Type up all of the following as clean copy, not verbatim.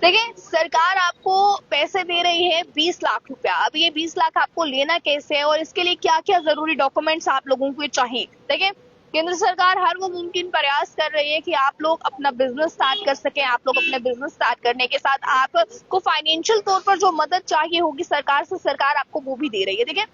देखिए, सरकार आपको पैसे दे रही है 20 लाख रुपया। अब ये 20 लाख आपको लेना कैसे है और इसके लिए क्या क्या जरूरी डॉक्यूमेंट्स आप लोगों को चाहिए। देखिए, केंद्र सरकार हर वो मुमकिन प्रयास कर रही है कि आप लोग अपना बिजनेस स्टार्ट कर सकें। आप लोग अपने बिजनेस स्टार्ट करने के साथ आपको फाइनेंशियल तौर पर जो मदद चाहिए होगी सरकार से, सरकार आपको वो भी दे रही है। देखिए,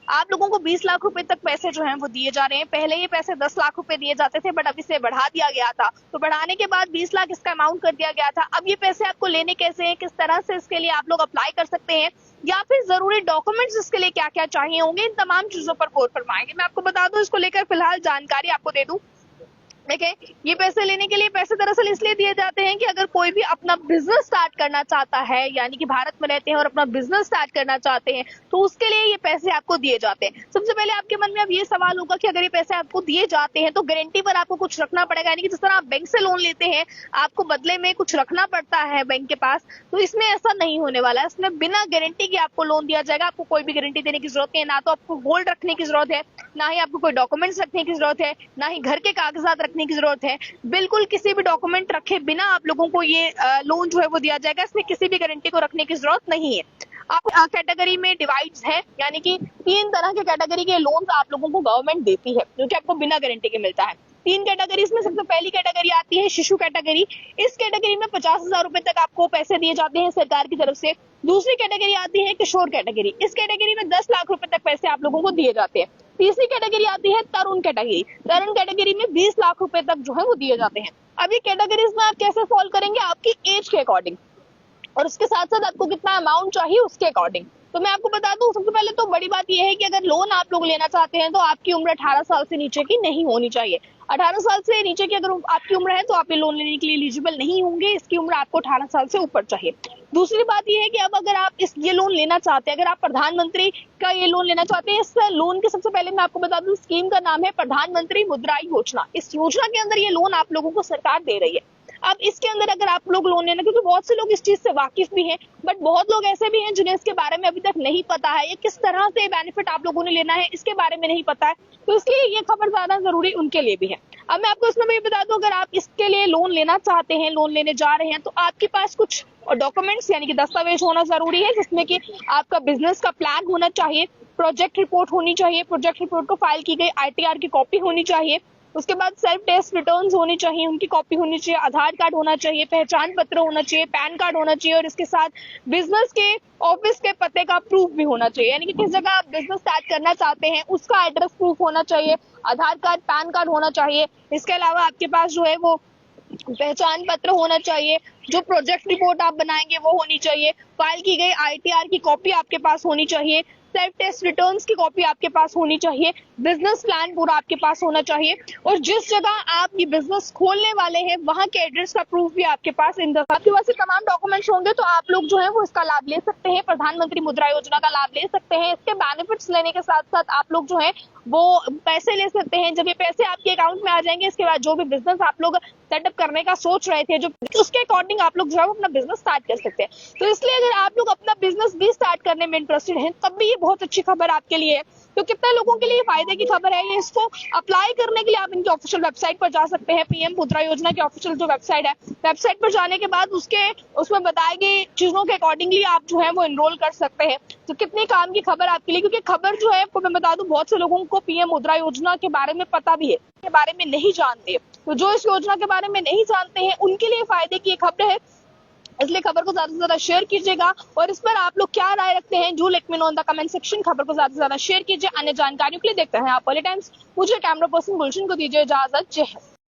आप लोगों को 20 लाख रुपए तक पैसे जो हैं वो दिए जा रहे हैं। पहले ये पैसे 10 लाख रुपए दिए जाते थे, बट अब इसे बढ़ा दिया गया था। तो बढ़ाने के बाद 20 लाख इसका अमाउंट कर दिया गया था। अब ये पैसे आपको लेने कैसे हैं, किस तरह से इसके लिए आप लोग अप्लाई कर सकते हैं, या फिर जरूरी डॉक्यूमेंट्स इसके लिए क्या क्या चाहिए होंगे, इन तमाम चीजों पर गौर फरमाएंगे। मैं आपको बता दूं, इसको लेकर फिलहाल जानकारी आपको दे दूं। देखिए, ये पैसे लेने के लिए पैसे दरअसल इसलिए दिए जाते हैं कि अगर कोई भी अपना बिजनेस स्टार्ट करना चाहता है, यानी कि भारत में रहते हैं और अपना बिजनेस स्टार्ट करना चाहते हैं, तो उसके लिए ये पैसे आपको दिए जाते हैं। सबसे पहले आपके मन में अब ये सवाल होगा कि अगर ये पैसे आपको दिए जाते हैं तो गारंटी पर आपको कुछ रखना पड़ेगा, यानी कि जिस तरह आप बैंक से लोन लेते हैं आपको बदले में कुछ रखना पड़ता है बैंक के पास, तो इसमें ऐसा नहीं होने वाला है। इसमें बिना गारंटी के आपको लोन दिया जाएगा। आपको कोई भी गारंटी देने की जरूरत नहीं है, ना तो आपको गोल्ड रखने की जरूरत है, ना ही आपको कोई डॉक्यूमेंट्स रखने की जरूरत है, ना ही घर के कागजात रखने की जरूरत है। बिल्कुल किसी भी डॉक्यूमेंट रखे बिना आप लोगों को ये लोन जो है वो दिया जाएगा। इसमें किसी भी गारंटी को रखने की जरूरत नहीं है। आप कैटेगरी में डिवाइड्स है, यानी कि 3 तरह के कैटेगरी के लोन आप लोगों को गवर्नमेंट देती है, जो कि आपको बिना गारंटी के मिलता है। 3 कैटेगरीज में सबसे पहली कैटेगरी आती है शिशु कैटेगरी। इस कैटेगरी में 50,000 रुपए तक आपको पैसे दिए जाते हैं सरकार की तरफ से। दूसरी कैटेगरी आती है किशोर कैटेगरी। इस कैटेगरी में 10 लाख रुपए तक पैसे आप लोगों को दिए जाते हैं। तीसरी कैटेगरी आती है तरुण कैटेगरी। तरुण कैटेगरी में 20 लाख रुपए तक जो है वो दिए जाते हैं। अब ये कैटेगरीज में आप कैसे फॉल करेंगे, आपकी एज के अकॉर्डिंग और उसके साथ साथ आपको कितना अमाउंट चाहिए उसके अकॉर्डिंग। तो मैं आपको बता दूं, सबसे पहले तो बड़ी बात यह है कि अगर लोन आप लोग लेना चाहते हैं तो आपकी उम्र 18 साल से नीचे की नहीं होनी चाहिए। 18 साल से नीचे की अगर आपकी उम्र है तो आप ये लोन लेने के लिए एलिजिबल नहीं होंगे। इसकी उम्र आपको 18 साल से ऊपर चाहिए। दूसरी बात यह है कि अब अगर आप ये लोन लेना चाहते हैं, अगर आप प्रधानमंत्री का ये लोन लेना चाहते हैं, इस लोन के सबसे पहले मैं आपको बता दूं, स्कीम का नाम है प्रधानमंत्री मुद्रा योजना। इस योजना के अंदर ये लोन आप लोगों को सरकार दे रही है। अब इसके अंदर अगर आप लोग लोन लेना, क्योंकि बहुत से लोग इस चीज से वाकिफ भी हैं, बट बहुत लोग ऐसे भी हैं जिन्हें इसके बारे में अभी तक नहीं पता है, ये किस तरह से बेनिफिट आप लोगों ने लेना है इसके बारे में नहीं पता है, तो इसलिए ये खबर ज्यादा जरूरी उनके लिए भी है। अब मैं आपको इसमें ये बता दूं, अगर आप इसके लिए लोन लेना चाहते हैं, लोन लेने जा रहे हैं, तो आपके पास कुछ डॉक्यूमेंट्स यानी कि दस्तावेज होना जरूरी है, जिसमें कि आपका बिजनेस का प्लान होना चाहिए, प्रोजेक्ट रिपोर्ट होनी चाहिए, प्रोजेक्ट रिपोर्ट को फाइल की गई ITR की कॉपी होनी चाहिए, उसके बाद सेल्फ टेस्ट रिटर्न्स होनी चाहिए, उनकी कॉपी होनी चाहिए, आधार कार्ड होना चाहिए, पहचान पत्र होना चाहिए, पैन कार्ड होना चाहिए, और इसके साथ बिजनेस के ऑफिस के पते का प्रूफ भी होना चाहिए, यानी कि किस जगह आप बिजनेस स्टार्ट करना चाहते हैं उसका एड्रेस प्रूफ होना चाहिए, आधार कार्ड पैन कार्ड होना चाहिए। इसके अलावा आपके पास जो है वो पहचान पत्र होना चाहिए, जो प्रोजेक्ट रिपोर्ट आप बनाएंगे वो होनी चाहिए, फाइल की गई ITR की कॉपी आपके पास होनी चाहिए, सेल्फ टेस्ट रिटर्न्स की कॉपी आपके पास होनी चाहिए, बिजनेस प्लान पूरा आपके पास होना चाहिए, और जिस जगह आप ये बिजनेस खोलने वाले हैं वहां के एड्रेस का प्रूफ भी आपके पास आपके पास ये तमाम डॉक्यूमेंट्स होंगे तो आप लोग जो है वो इसका लाभ ले सकते हैं, प्रधानमंत्री मुद्रा योजना का लाभ ले सकते हैं। इसके बेनिफिट्स लेने के साथ साथ आप लोग जो है वो पैसे ले सकते हैं। जब ये पैसे आपके अकाउंट में आ जाएंगे, इसके बाद जो भी बिजनेस आप लोग सेटअप करने का सोच रहे थे, जो उसके अकॉर्डिंग आप लोग जो है वो अपना बिजनेस स्टार्ट कर सकते हैं। तो इसलिए अगर आप लोग अपना बिजनेस भी स्टार्ट करने में इंटरेस्टेड हैं, तब भी ये बहुत अच्छी खबर आपके लिए है। तो कितने लोगों के लिए फायदे की खबर है ये, इसको अप्लाई करने के लिए आप इनकी ऑफिशियल वेबसाइट पर जा सकते हैं। PM मुद्रा योजना की ऑफिशियल जो वेबसाइट है, वेबसाइट पर जाने के बाद उसमें बताई गई चीजों के अकॉर्डिंगली आप जो है वो एनरोल कर सकते हैं। तो कितनी काम की खबर आपके लिए, क्योंकि खबर जो है आपको मैं बता दूं, बहुत से लोगों को PM मुद्रा योजना के बारे में पता भी है, के बारे में नहीं जानते। तो जो इस योजना के बारे में नहीं जानते हैं उनके लिए फायदे की खबर है, इसलिए खबर को ज्यादा से ज्यादा शेयर कीजिएगा। और इस पर आप लोग क्या राय रखते हैं, जो let me know in the comment section. खबर को ज्यादा से ज्यादा शेयर कीजिए। अन्य जानकारियों के लिए देखते हैं आप पॉलिटाइम्स। मुझे कैमरा पर्सन गुलशन को दीजिए इजाजत। जय हिंद।